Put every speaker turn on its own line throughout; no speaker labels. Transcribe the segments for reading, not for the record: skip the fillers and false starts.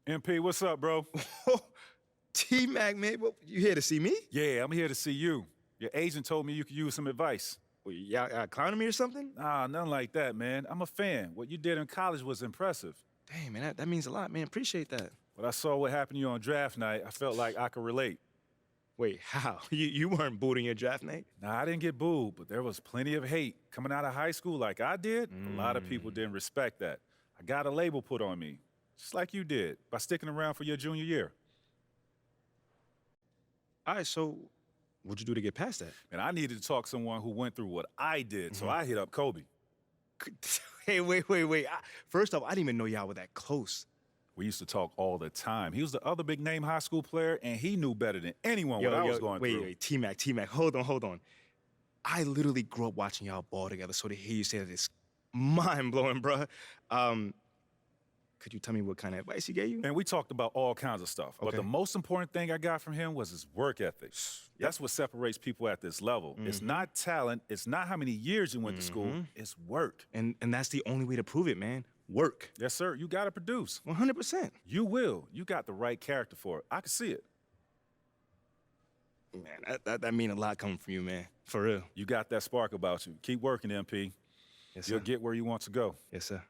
MP, what's up, bro?
T-Mac, man, you here to see me?
Yeah, I'm here to see you. Your agent told me you could use some advice.
Well, y'all clowning me or something?
Nah, nothing like that, man. I'm a fan. What you did in college was impressive.
Dang, man, that means a lot, man. Appreciate that.
When I saw what happened to you on draft night, I felt like I could relate.
Wait, how? You weren't booed in your draft night?
Nah, I didn't get booed, but there was plenty of hate. Coming out of high school like I did, a lot of people didn't respect that. I got a label put on me, just like you did, by sticking around for your junior year.
All right, so what'd you do to get past that?
And I needed to talk to someone who went through what I did, so I hit up Kobe.
Hey, wait. First off, I didn't even know y'all were that close.
We used to talk all the time. He was the other big-name high school player, and he knew better than anyone what I was going through.
Wait, T-Mac, hold on. I literally grew up watching y'all ball together, so to hear you say that is mind-blowing, bruh. Could you tell me what kind of advice he gave you?
And we talked about all kinds of stuff. But the most important thing I got from him was his work ethic. That's what separates people at this level. It's not talent. It's not how many years you went to school. It's work.
And that's the only way to prove it, man. Work.
Yes, sir. You got to produce.
100%.
You will. You got the right character for it. I can see it.
Man, that mean a lot coming from you, man. For real.
You got that spark about you. Keep working, MP.
Yes, sir.
You'll get where you want to go.
Yes, sir.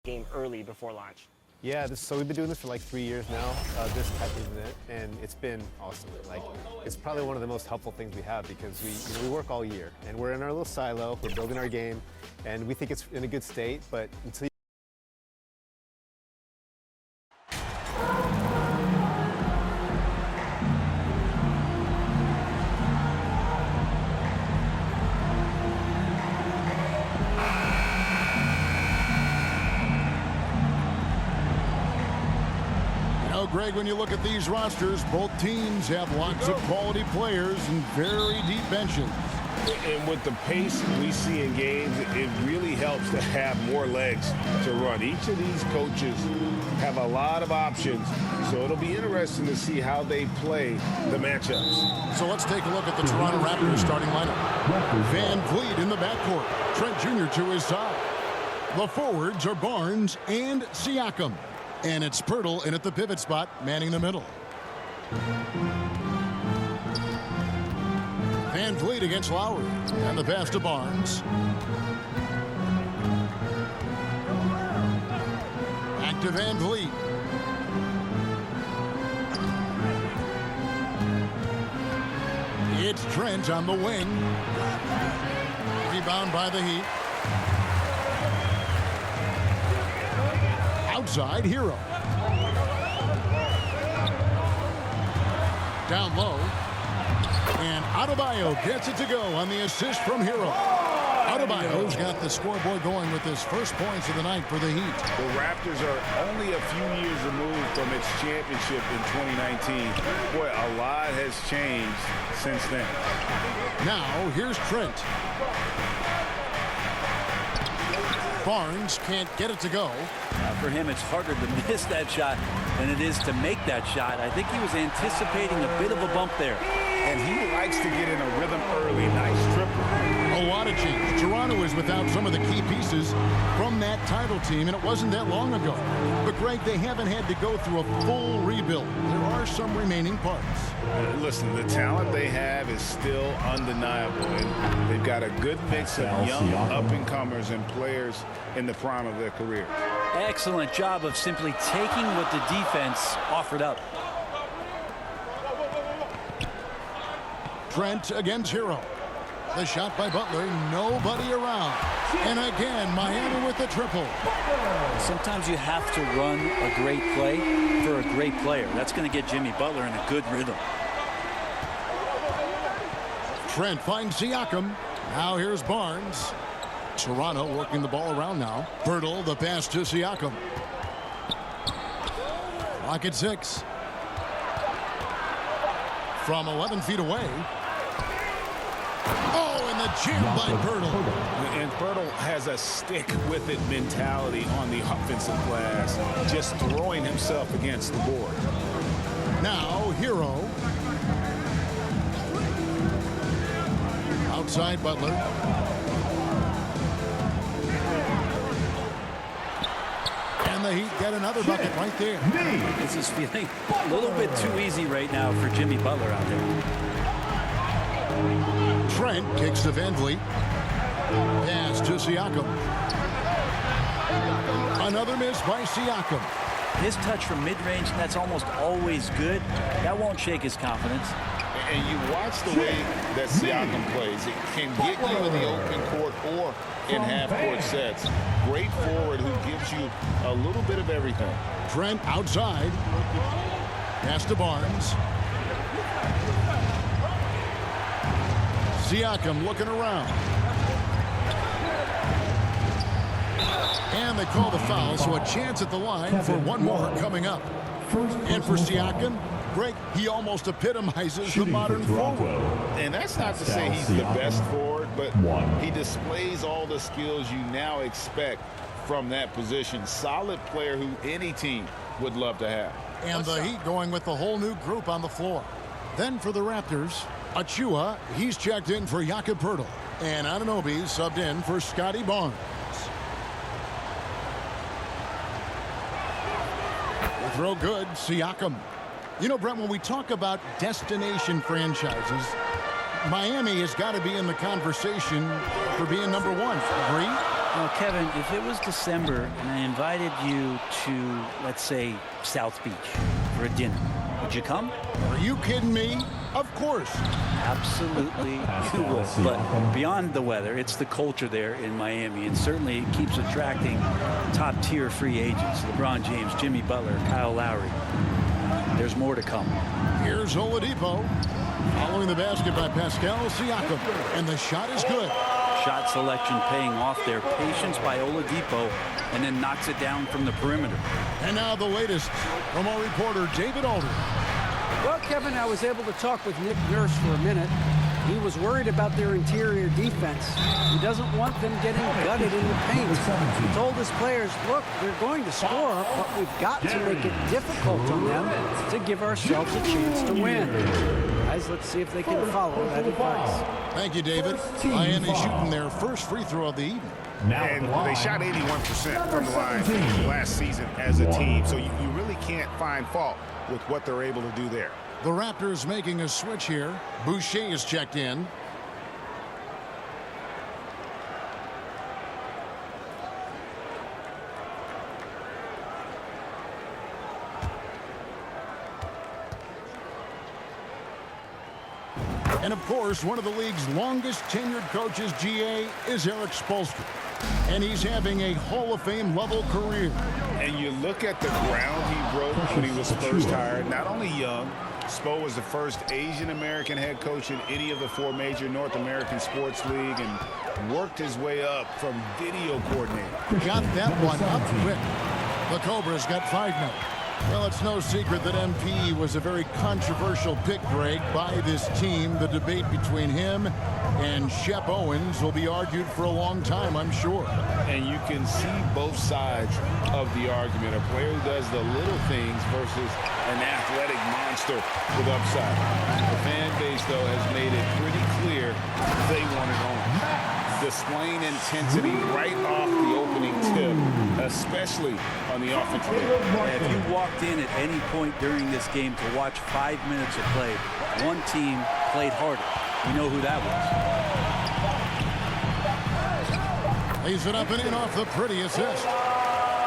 Game early before launch.
Yeah, so we've been doing this for like 3 years now, this type of event, and it's been awesome. Like, it's probably one of the most helpful things we have because we work all year, and we're in our little silo, we're building our game, and we think it's in a good state, but until
Greg, when you look at these rosters, both teams have lots of quality players and very deep benches.
And with the pace we see in games, it really helps to have more legs to run. Each of these coaches have a lot of options, so it'll be interesting to see how they play the matchups.
So let's take a look at the Toronto Raptors starting lineup. Van Vliet in the backcourt. Trent Jr. to his side. The forwards are Barnes and Siakam. And it's Pirtle in at the pivot spot, manning the middle. Van Vliet against Lowry. And the pass to Barnes. Back to Van Vliet. It's Trent on the wing. Rebound by the Heat. Outside, Hero. Down low. And Adebayo gets it to go on the assist from Hero. Adebayo's got the scoreboard going with his first points of the night for the Heat.
The Raptors are only a few years removed from its championship in 2019. Boy, a lot has changed since then.
Now, here's Trent. Barnes can't get it to go.
For him, it's harder to miss that shot than it is to make that shot. I think he was anticipating a bit of a bump there.
And he likes to get in a rhythm early. Nice triple.
A lot of change. Toronto is without some of the key pieces from that title team, and it wasn't that long ago. But, Greg, they haven't had to go through a full rebuild. There are some remaining parts.
Listen, the talent they have is still undeniable, and they've got a good mix of young up-and-comers and players in the prime of their career.
Excellent job of simply taking what the defense offered up.
Trent against Hero. The shot by Butler, nobody around. And again, Miami with the triple.
Sometimes you have to run a great play for a great player. That's going to get Jimmy Butler in a good rhythm.
Trent finds Siakam. Now here's Barnes. Toronto working the ball around now. Pirtle, the pass to Siakam. Clock at 6. From 11 feet away. Oh, and the jam by Pirtle.
And Pirtle has a stick-with-it mentality on the offensive glass, just throwing himself against the board.
Now, Hero. Outside Butler. And the Heat get another bucket right there.
This is feeling a little bit too easy right now for Jimmy Butler out there.
Trent kicks to Van Vliet. Pass to Siakam. Another miss by Siakam.
His touch from mid-range, that's almost always good. That won't shake his confidence.
And you watch the way that Siakam plays. It can get you in the open court or in half-court sets. Great forward who gives you a little bit of everything.
Trent outside. Pass to Barnes. Siakam looking around. And they call the foul, so a chance at the line for one more coming up. And for Siakam, Greg, he almost epitomizes the modern forward.
And that's not to say he's the best forward, but he displays all the skills you now expect from that position. Solid player who any team would love to have.
And the Heat going with the whole new group on the floor. Then for the Raptors, Achua, he's checked in for Jakob Poeltl. And Anunoby subbed in for Scotty Barnes. The throw good, Siakam. You know, Brent, when we talk about destination franchises, Miami has got to be in the conversation for being number one. Agree?
Well, Kevin, if it was December and I invited you to, let's say, South Beach for a dinner, would you come?
Are you kidding me? Of course.
Absolutely, you will. But beyond the weather, it's the culture there in Miami, and certainly it keeps attracting top-tier free agents. LeBron James, Jimmy Butler, Kyle Lowry. There's more to come.
Here's Oladipo. Following the basket by Pascal Siakam. And the shot is good.
Shot selection paying off there. Patience by Oladipo, and then knocks it down from the perimeter.
And now the latest from our reporter, David Alder.
Well, Kevin, I was able to talk with Nick Nurse for a minute. He was worried about their interior defense. He doesn't want them getting gutted in the paint. He told his players, look, they're going to score, but we've got to make it difficult on them to give ourselves a chance to win. Guys, let's see if they can follow that advice.
Thank you, David. Miami shooting their first free throw of the evening.
And they shot 81% from the line last season as a team, so you really can't find fault with what they're able to do there.
The Raptors making a switch here. Boucher is checked in. And of course, one of the league's longest tenured coaches, GA, is Eric Spoelstra. And he's having a Hall of Fame level career.
And you look at the ground he broke when he was first hired. Not only young, Spo was the first Asian American head coach in any of the four major North American sports league and worked his way up from video coordinator.
Got that one up quick. The Cobras got 5 now. Well, it's no secret that MP was a very controversial pick, Greg, by this team. The debate between him and Shep Owens will be argued for a long time, I'm sure.
And you can see both sides of the argument. A player who does the little things versus an athletic monster with upside. The fan base, though, has made it pretty clear they want it on. Displaying intensity right off the opening tip, especially on the offensive end.
If you walked in at any point during this game to watch 5 minutes of play, one team played harder. You know who that was.
Lays it up and in off the pretty assist.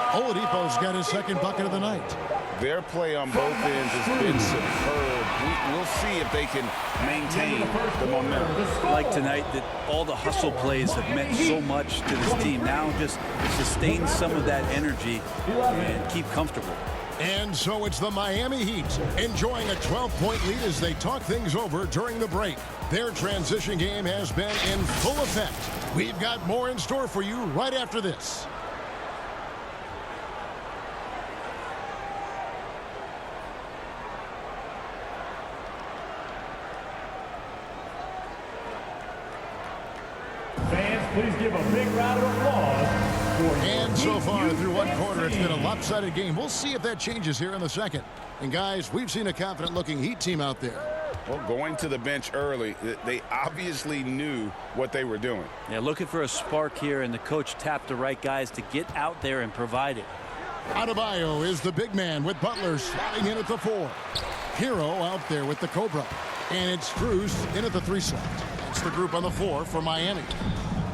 Oladipo's got his second bucket of the night.
Their play on both ends has been superb. We'll see if they can maintain the momentum.
Like tonight, that all the hustle plays have meant so much to this team. Now just sustain some of that energy and keep comfortable.
And so it's the Miami Heat enjoying a 12-point lead as they talk things over during the break. Their transition game has been in full effect. We've got more in store for you right after this.
please give a big round of applause for
And so far through one quarter, it's been a lopsided game. We'll see if that changes here in the second. And guys, we've seen a confident-looking Heat team out there.
Well, going to the bench early, they obviously knew what they were doing.
Yeah, looking for a spark here, and the coach tapped the right guys to get out there and provide it.
Adebayo is the big man with Butler sliding in at the 4. Hero out there with the Cobra. And it's Strus in at the 3 slot. It's the group on the 4 for Miami.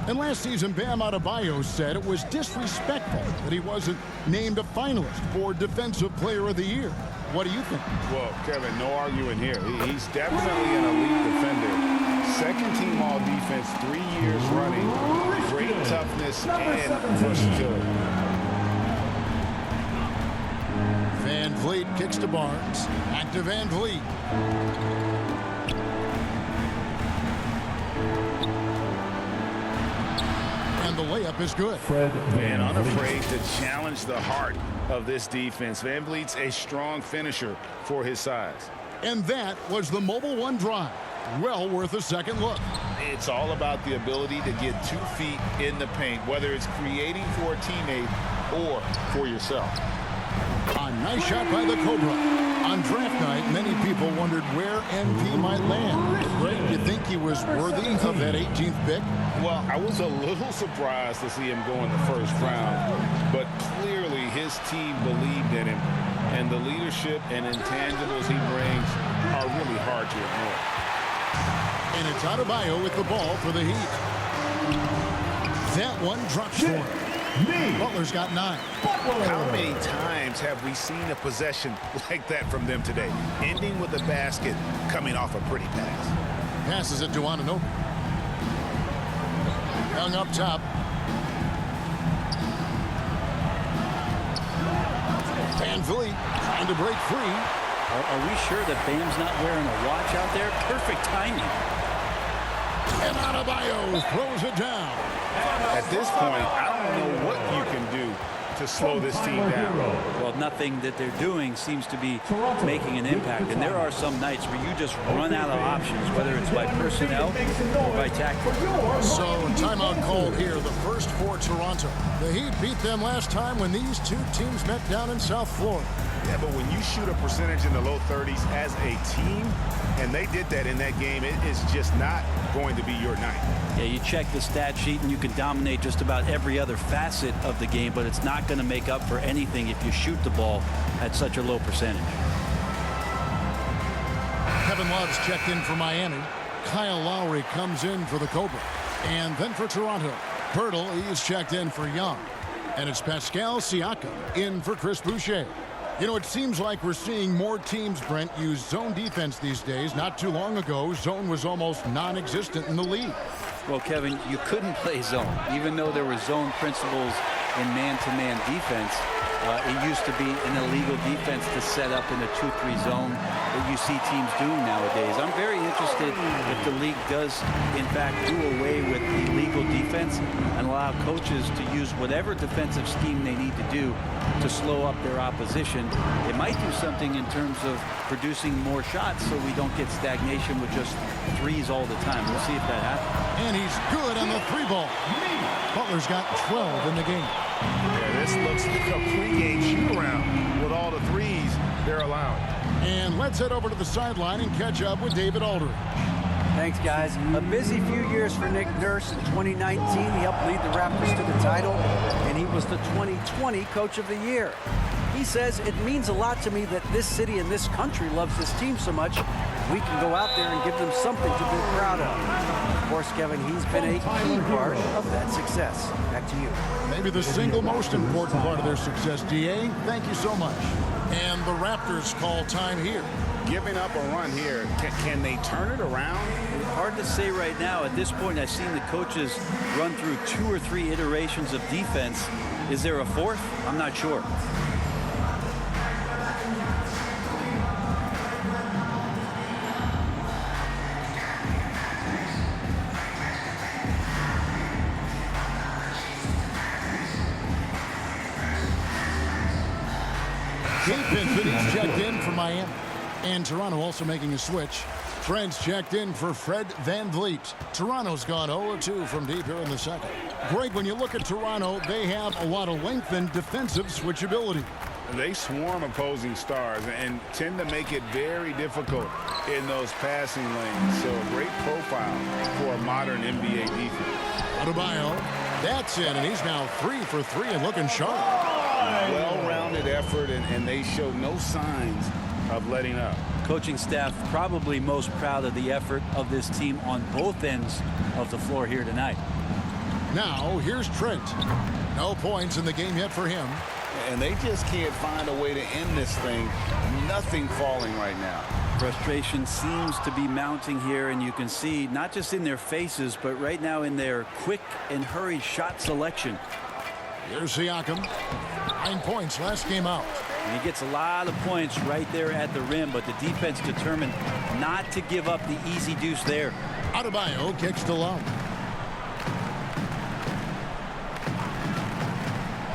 And last season, Bam Adebayo said it was disrespectful that he wasn't named a finalist for Defensive Player of the Year. What do you think?
Well, Kevin, no arguing here. He's definitely an elite defender. Second team all defense, 3 years running. Great toughness and versatility.
Van Vliet kicks to Barnes. Back to Van Vliet. And the layup is good.
And unafraid to challenge the heart of this defense. Van Vliet's a strong finisher for his size.
And that was the Mobile One drive. Well worth a second look.
It's all about the ability to get 2 feet in the paint, whether it's creating for a teammate or for yourself.
A nice shot by the Cobra. On draft night, many people wondered where MP might land. Greg, you think he was worthy of that 18th pick?
Well, I was a little surprised to see him go in the first round, but clearly his team believed in him, and the leadership and intangibles he brings are really hard to ignore.
And it's Adebayo with the ball for the Heat. That one drops for him. Butler's got 9.
How many times have we seen a possession like that from them today, ending with a basket coming off a pretty pass?
Passes it to Anunoby. Young up top. Van Vliet trying to break free.
Are we sure that Bam's not wearing a watch out there? Perfect timing.
And Adebayo throws it down.
At this point, I don't know what you can do to slow this team down.
Well, nothing that they're doing seems to be making an impact. And there are some nights where you just run out of options, whether it's by personnel or by tactics.
So, timeout called here, the first for Toronto. The Heat beat them last time when these two teams met down in South Florida.
Yeah, but when you shoot a percentage in the low 30s as a team, and they did that in that game, it is just not going to be your night.
Yeah, you check the stat sheet and you can dominate just about every other facet of the game, but it's not going to make up for anything if you shoot the ball at such a low percentage.
Kevin Love's checked in for Miami. Kyle Lowry comes in for the Cobra. And then for Toronto, Pirtle is checked in for Young. And it's Pascal Siakam in for Chris Boucher. You know, it seems like we're seeing more teams, Brent, use zone defense these days. Not too long ago, zone was almost non-existent in the league.
Well, Kevin, you couldn't play zone, even though there were zone principles in man-to-man defense. It used to be an illegal defense to set up in a 2-3 zone that you see teams doing nowadays. I'm very interested if the league does, in fact, do away with illegal defense and allow coaches to use whatever defensive scheme they need to do to slow up their opposition. It might do something in terms of producing more shots so we don't get stagnation with just threes all the time. We'll see if that happens.
And he's good on the 3-ball. Butler's got 12 in the game.
Yeah, this looks like a pregame shoot-around with all the threes they're allowing.
And let's head over to the sideline and catch up with David Aldridge.
Thanks, guys. A busy few years for Nick Nurse. In 2019, he helped lead the Raptors to the title, and he was the 2020 Coach of the Year. He says, it means a lot to me that this city and this country loves this team so much. We can go out there and give them something to be proud of. Of course, Kevin, he's been a key part of that success. Back to you.
Maybe the single most important part of their success, D.A. Thank you so much. And the Raptors call time here.
Giving up a run here, can they turn it around?
Hard to say right now. At this point, I've seen the coaches run through 2 or 3 iterations of defense. Is there a fourth? I'm not sure.
Gabe Vincent checked in for Miami. And Toronto also making a switch. Trent's checked in for Fred VanVleet. Toronto's gone 0-2 from deep here in the second. Greg, when you look at Toronto, they have a lot of length and defensive switchability.
They swarm opposing stars and tend to make it very difficult in those passing lanes. So a great profile for a modern NBA defense.
Adebayo, that's in, and he's now 3 for 3 and looking sharp.
Well-rounded effort, and they show no signs of letting up.
Coaching staff probably most proud of the effort of this team on both ends of the floor here tonight.
Now, here's Trent. No points in the game yet for him.
And they just can't find a way to end this thing. Nothing falling right now.
Frustration seems to be mounting here, and you can see not just in their faces, but right now in their quick and hurried shot selection.
Here's Siakam. 9 points last game out.
And he gets a lot of points right there at the rim, but the defense determined not to give up the easy deuce there.
Adebayo kicks to Love.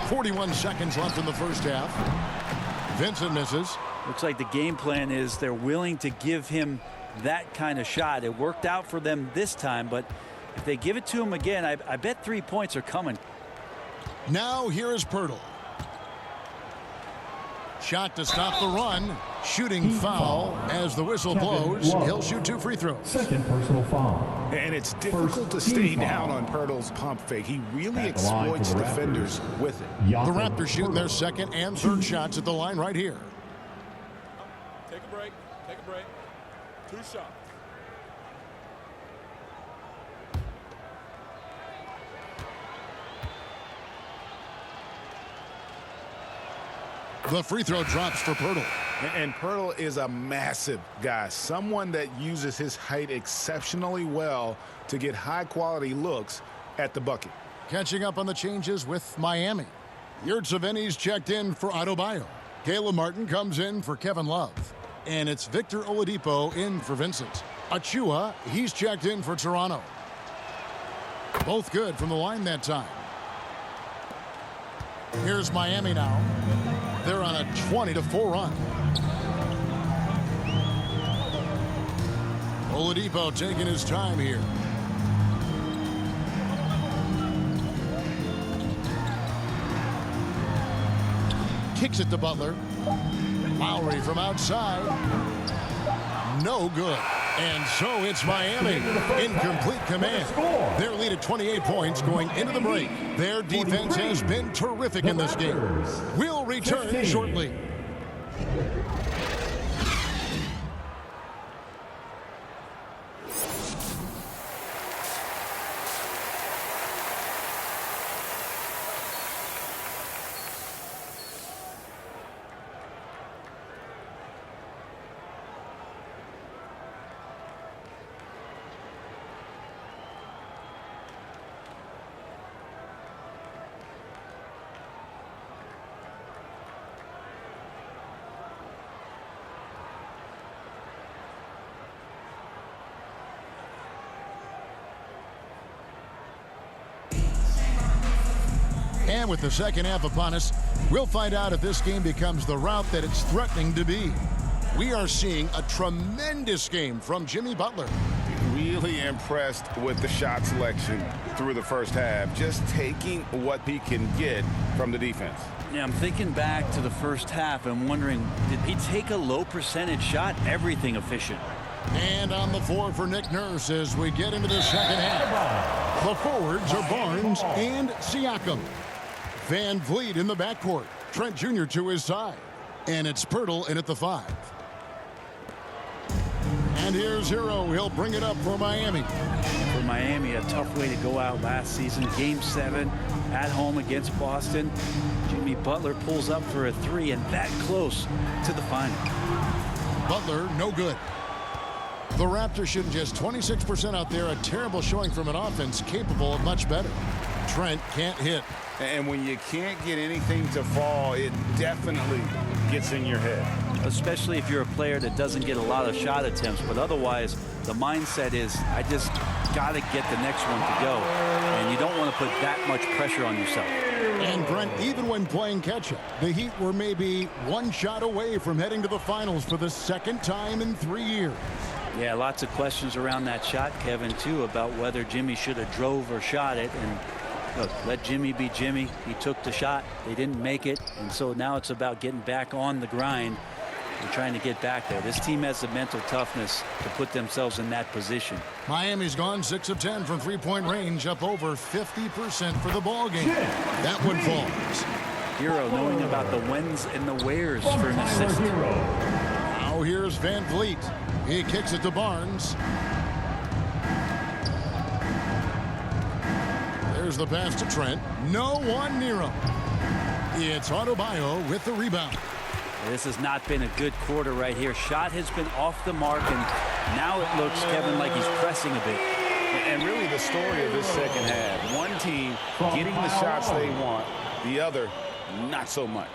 41 seconds left in the first half. Vincent misses.
Looks like the game plan is they're willing to give him that kind of shot. It worked out for them this time, but if they give it to him again, I bet 3 points are coming.
Now here is Pirtle. Shot to stop the run. Shooting foul as the whistle blows. He'll shoot 2 free throws.
Second personal foul.
And it's difficult to stay down on Pirtle's pump fake. He really exploits defenders with it.
The Raptors shooting their second and third shots at the line right here.
Take a break. Take a break. 2 shots.
The free throw drops for Pirtle.
And Pirtle is a massive guy, someone that uses his height exceptionally well to get high-quality looks at the bucket.
Catching up on the changes with Miami. Yurtseven's checked in for Adebayo. Caleb Martin comes in for Kevin Love. And it's Victor Oladipo in for Vincent. Achua, he's checked in for Toronto. Both good from the line that time. Here's Miami now. They're on a 20-4 run. Oladipo taking his time here. Kicks it to Butler. Lowry from outside. No good. And so it's Miami in complete command. Their lead at 28 points going into the break. Their defense has been terrific in this game. We'll return shortly. And with the second half upon us, we'll find out if this game becomes the route that it's threatening to be. We are seeing a tremendous game from Jimmy Butler.
Really impressed with the shot selection through the first half, just taking what he can get from the defense.
Yeah, I'm thinking back to the first half and wondering, did he take a low percentage shot? Everything efficient.
And on the floor for Nick Nurse as we get into the second half. The forwards are Barnes and Siakam. VanVleet in the backcourt. Trent Jr. to his side. And it's Pirtle in at the 5. And here's Hero. He'll bring it up for Miami.
For Miami, a tough way to go out last season. Game 7 at home against Boston. Jimmy Butler pulls up for a 3 and that close to the final.
Butler, no good. The Raptors shooting just 26% out there. A terrible showing from an offense capable of much better. Trent can't hit.
And when you can't get anything to fall, it definitely gets in your head.
Especially if you're a player that doesn't get a lot of shot attempts, but otherwise the mindset is I just got to get the next one to go, and you don't want to put that much pressure on yourself.
And Brent, even when playing catch-up, the Heat were maybe one shot away from heading to the finals for the second time in 3 years.
Yeah, lots of questions around that shot, Kevin, too, about whether Jimmy should have drove or shot it. And look, let Jimmy be Jimmy. He took the shot. They didn't make it. And so now it's about getting back on the grind and trying to get back there. This team has the mental toughness to put themselves in that position.
Miami's gone 6 of 10 from three-point range, up over 50% for the ball game. That one falls.
Hero knowing about the whens and the wheres for an assist.
Now here's Van Vliet. He kicks it to Barnes. There's the pass to Trent. No one near him. It's Adebayo with the rebound.
This has not been a good quarter right here. Shot has been off the mark, and now it looks, Kevin, like he's pressing a bit.
And really the story of this second half, one team getting the shots they want, the other not so much.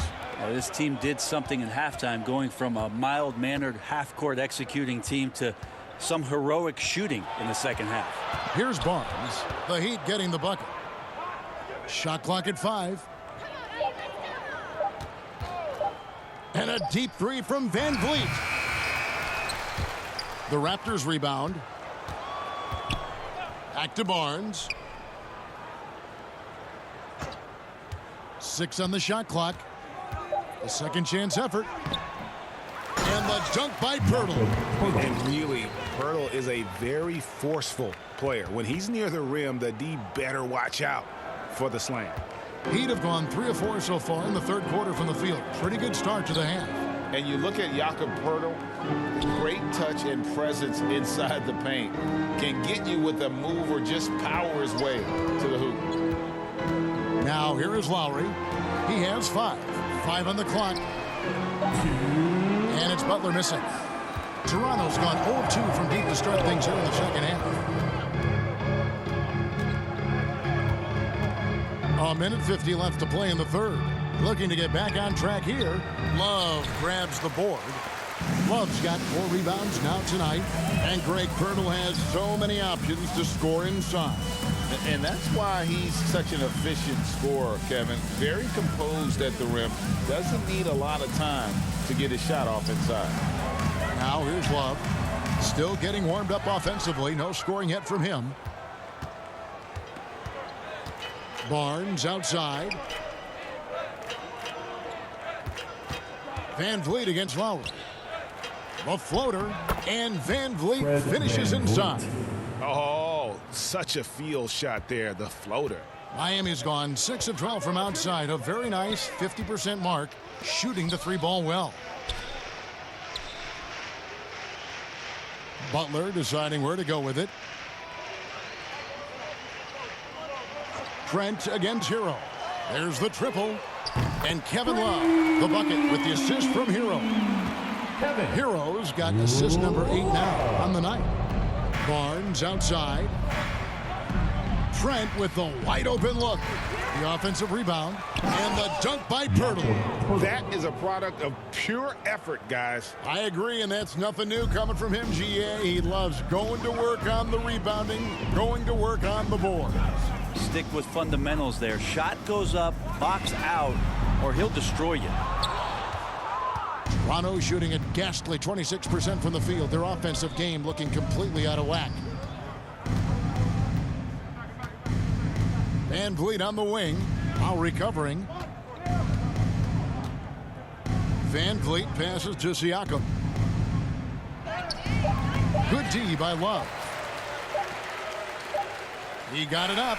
This team did something in halftime, going from a mild-mannered half-court executing team to some heroic shooting in the second half.
Here's Barnes. The Heat getting the bucket. Shot clock at 5. And a deep three from Van Vliet. The Raptors rebound. Back to Barnes. 6 on the shot clock. A second chance effort. And the dunk by Pirtle.
And really, Pirtle is a very forceful player. When he's near the rim, the D better watch out for the slam.
Heat have gone 3 of 4 so far in the third quarter from the field. Pretty good start to the half.
And you look at Jakob Pirtle, great touch and presence inside the paint. Can get you with a move or just power his way to the hoop.
Now here is Lowry. He has 5. 5 on the clock. And it's Butler missing. Toronto's gone 0-2 from deep to start things here in the second half. A minute 50 left to play in the third. Looking to get back on track here. Love grabs the board. Love's got 4 rebounds now tonight. And Greg Pirtle has so many options to score inside.
And that's why he's such an efficient scorer, Kevin. Very composed at the rim. Doesn't need a lot of time to get his shot off inside.
Now here's Love. Still getting warmed up offensively. No scoring yet from him. Barnes outside. Van Vliet against Lowry. The floater, and Van Vliet finishes inside.
Oh, such a field shot there, the floater.
Miami's gone 6 of 12 from outside. A very nice 50% mark, shooting the 3-ball well. Butler deciding where to go with it. Trent against Hero. There's the triple. And Kevin Love, the bucket with the assist from Hero. Hero's got assist number 8 now on the night. Barnes outside. Trent with the wide open look. The offensive rebound. And the dunk by Pirtle.
That is a product of pure effort, guys.
I agree, and that's nothing new coming from him, GA. He loves going to work on the rebounding, going to work on the board.
Stick with fundamentals there. Shot goes up, box out, or he'll destroy you.
Toronto shooting a ghastly 26% from the field. Their offensive game looking completely out of whack. Van Vliet on the wing, while recovering. Van Vliet passes to Siakam. Good D by Love. He got it up.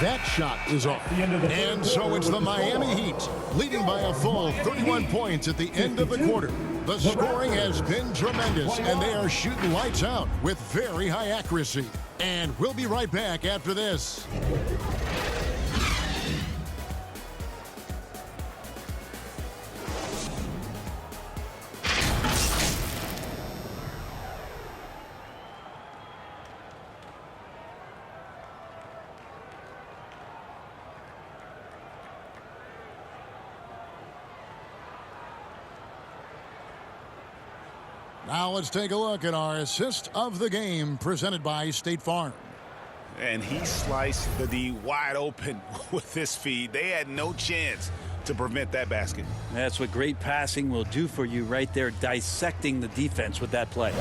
That shot is off. And so it's the Miami Heat leading by a full 31 points at the end of the quarter. The scoring has been tremendous, and they are shooting lights out with very high accuracy. And we'll be right back after this. Now let's take a look at our assist of the game presented by State Farm.
And he sliced the D wide open with his feed. They had no chance to prevent that basket.
That's what great passing will do for you right there, dissecting the defense with that play.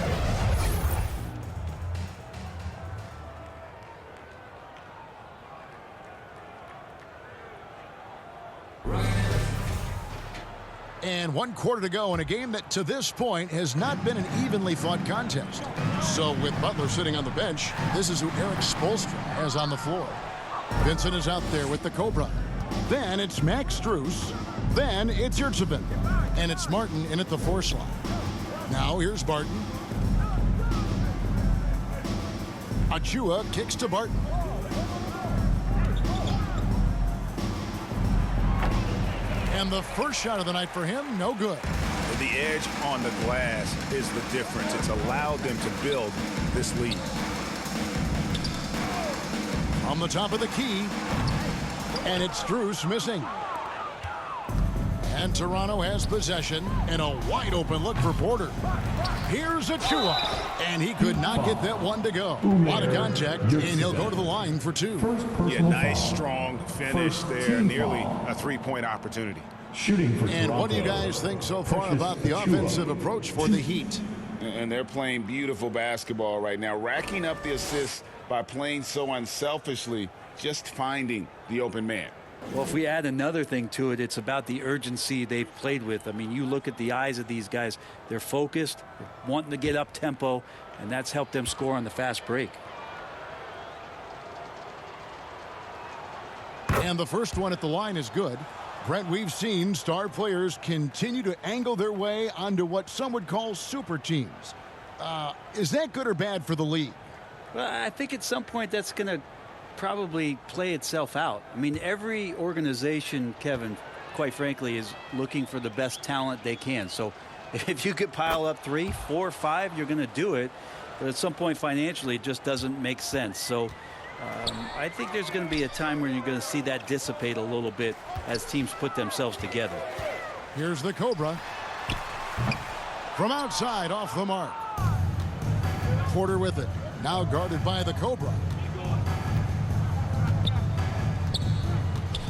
And 1 quarter to go in a game that to this point has not been an evenly fought contest. So with Butler sitting on the bench, this is who Eric Spoelstra has on the floor. Vincent is out there with the Cobra. Then it's Max Strus. Then it's Yurtsevin. And it's Martin in at the 4 slot. Now here's Barton. Achua kicks to Barton. And the first shot of the night for him, no good.
The edge on the glass is the difference. It's allowed them to build this lead.
On the top of the key. And it's Strus missing. And Toronto has possession and a wide open look for Porter. Here's Achua. And he could not get that one to go. A lot of contact, and he'll go to the line for 2.
Yeah, nice, strong finish there. Nearly a 3-point opportunity.
Shooting for
And what do you guys think so far about the offensive approach for the Heat?
And they're playing beautiful basketball right now, racking up the assists by playing so unselfishly, just finding the open man.
Well, if we add another thing to it, it's about the urgency they've played with. I mean, you look at the eyes of these guys. They're focused, they're wanting to get up tempo, and that's helped them score on the fast break.
And the first one at the line is good. Brent, we've seen star players continue to angle their way onto what some would call super teams. Is that good or bad for the league?
Well, I think at some point that's going to probably play itself out. I mean, every organization, Kevin, quite frankly, is looking for the best talent they can. So if you could pile up 3, 4, 5, you're going to do it. But at some point financially, it just doesn't make sense. So I think there's going to be a time where you're going to see that dissipate a little bit as teams put themselves together.
Here's the Cobra. From outside, off the mark. Porter with it. Now guarded by the Cobra.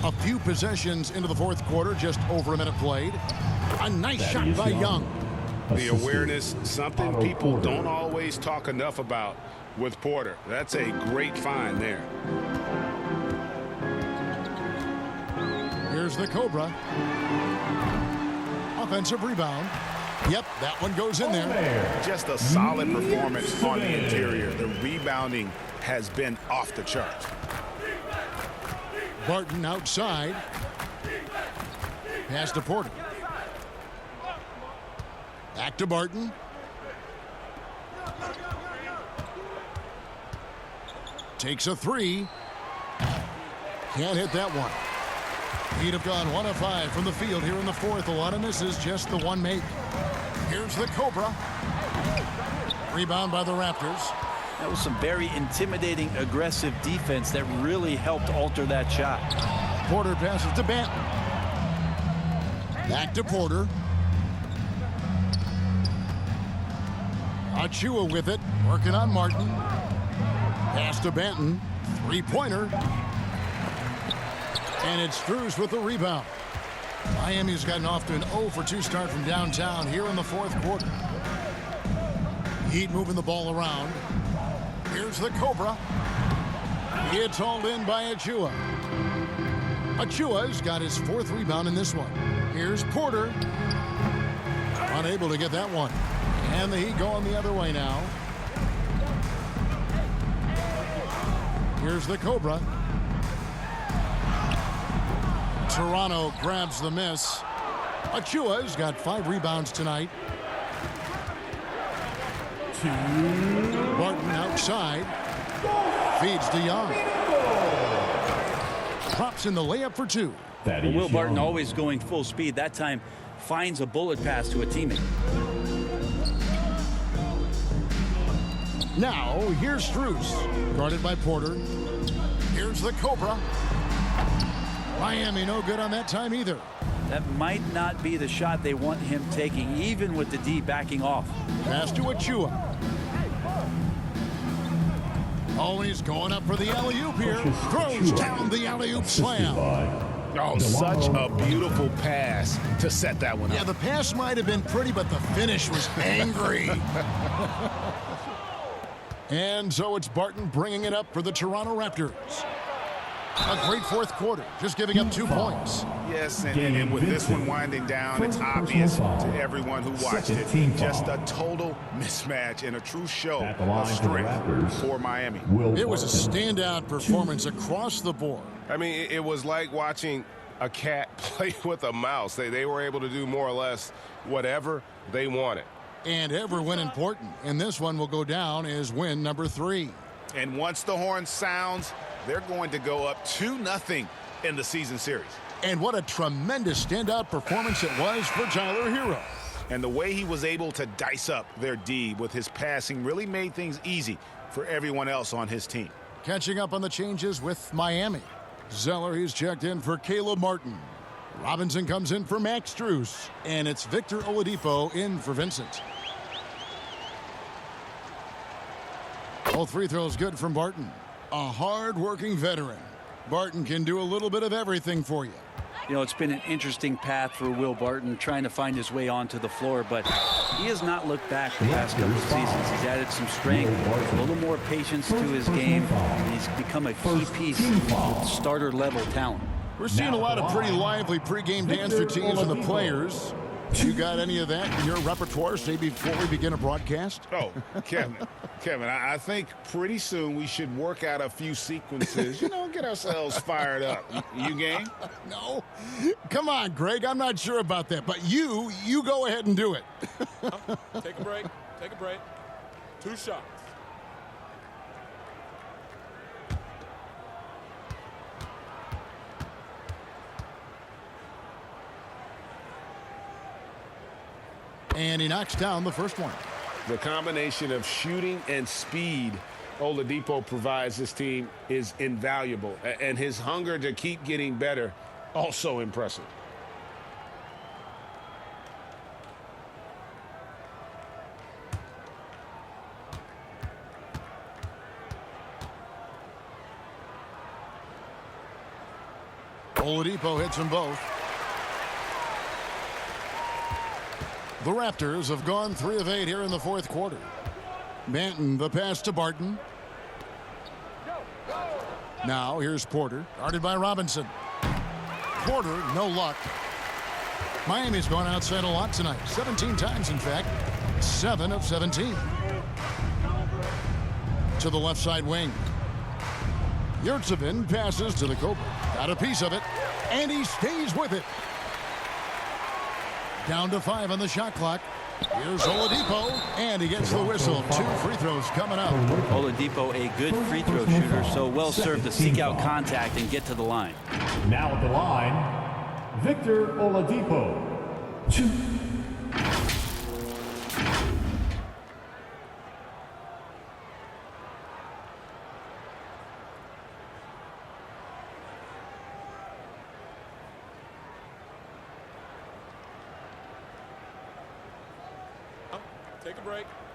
A few possessions into the 4th quarter, just over a minute played. A nice shot by Young.
The awareness, something people don't always talk enough about with Porter. That's a great find there.
Here's the Cobra. Offensive rebound. Yep, that one goes in there.
Just a solid performance on the interior. The rebounding has been off the charts.
Barton outside. Pass to Porter. Back to Barton. Takes a 3. Can't hit that one. He'd have gone 1 of 5 from the field here in the 4th. A lot of misses, just the one make. Here's the Cobra. Rebound by the Raptors.
That was some very intimidating, aggressive defense that really helped alter that shot.
Porter passes to Banton. Back to Porter. Achua with it, working on Martin. Pass to Banton. 3-pointer. And it's Strus with the rebound. Miami's gotten off to an 0-for-2 start from downtown here in the 4th quarter. Heat moving the ball around. Here's the Cobra. It's hauled in by Achua. Achua's got his 4th rebound in this one. Here's Porter. Unable to get that one. And the Heat going the other way now. Here's the Cobra. Toronto grabs the miss. Achua's got 5 rebounds tonight. Barton outside. Feeds to Young. Drops in the layup for 2.
Well, Will Barton always going full speed. That time finds a bullet pass to a teammate.
Now, here's Strus. Guarded by Porter. Here's the Cobra. Miami no good on that time either.
That might not be the shot they want him taking, even with the D backing off.
Pass to Achua. Oh, and he's going up for the alley-oop here. Throws down the alley-oop slam.
Oh, such a beautiful pass to set that one up.
Yeah, the pass might have been pretty, but the finish was angry. And so it's Barton bringing it up for the Toronto Raptors. A great fourth quarter, just giving up 2 points.
Yes, and with this one winding down, it's obvious to everyone who watched it. Just a total mismatch and a true show of strength for Miami.
It was a standout performance across the board.
I mean, it was like watching a cat play with a mouse. They were able to do more or less whatever they wanted.
And every win important. And this one will go down as win number 3.
And once the horn sounds, they're going to go up 2-0 in the season series.
And what a tremendous standout performance it was for Tyler Hero.
And the way he was able to dice up their D with his passing really made things easy for everyone else on his team.
Catching up on the changes with Miami. Zeller, he's checked in for Caleb Martin. Robinson comes in for Max Strus. And it's Victor Oladipo in for Vincent. Both free throws good from Barton. A hard-working veteran. Barton can do a little bit of everything for you.
You know, it's been an interesting path for Will Barton trying to find his way onto the floor, but he has not looked back the past couple of seasons. He's added some strength, a little more patience to his game, and he's become a key piece with starter-level talent.
We're seeing a lot of pretty lively pregame dance routines from the players. You got any of that in your repertoire, say, before we begin a broadcast?
Oh, Kevin, I think pretty soon we should work out a few sequences, get ourselves fired up. You game?
No. Come on, Greg. I'm not sure about that. But you go ahead and do it.
Take a break. 2 shots.
And he knocks down the first one.
The combination of shooting and speed Oladipo provides this team is invaluable. And his hunger to keep getting better, also impressive.
Oladipo hits them both. The Raptors have gone 3 of 8 here in the fourth quarter. Manton, the pass to Barton. Now here's Porter, guarded by Robinson. Porter, no luck. Miami's gone outside a lot tonight. 17 times, in fact. 7 of 17. To the left side wing. Yurtsevin passes to the Cobra. Got a piece of it, and he stays with it. Down to 5 on the shot clock. Here's Oladipo, and he gets the whistle. 2 free throws coming up.
Oladipo, a good free throw shooter, so well served to seek out contact and get to the line.
Now at the line, Victor Oladipo. 2.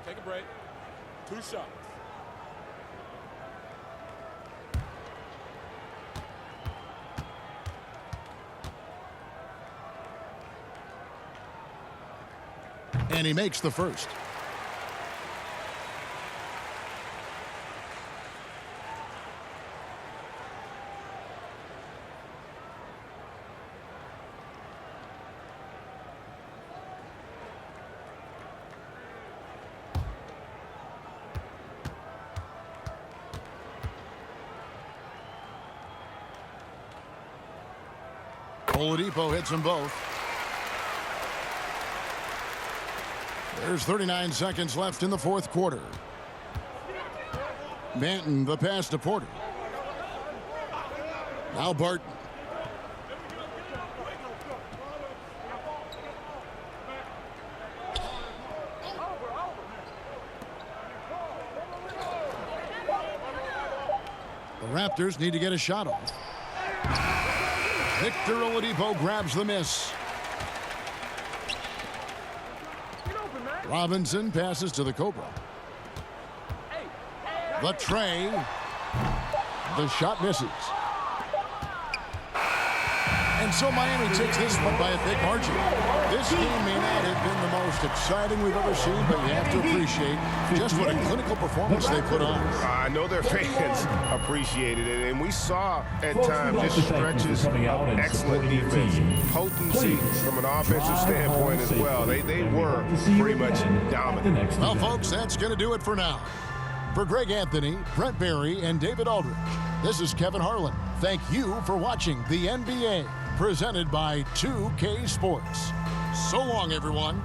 Take a break. 2 shots.
And he makes the first. Oladipo hits them both. There's 39 seconds left in the fourth quarter. Manton, the pass to Porter. Now Barton. The Raptors need to get a shot off. Victor Oladipo grabs the miss. Robinson passes to the Cobra. The tray. The shot misses. And so Miami takes this one by a big margin. This game may not have been the most exciting we've ever seen, but you have to appreciate just what a clinical performance they put on.
I know their fans appreciated it, and we saw at times just stretches of excellent defense, potency from an offensive standpoint as well. They were pretty much dominant.
Well, folks, that's going to do it for now. For Greg Anthony, Brent Barry, and David Aldridge, this is Kevin Harlan. Thank you for watching the NBA, presented by 2K Sports. So long, everyone.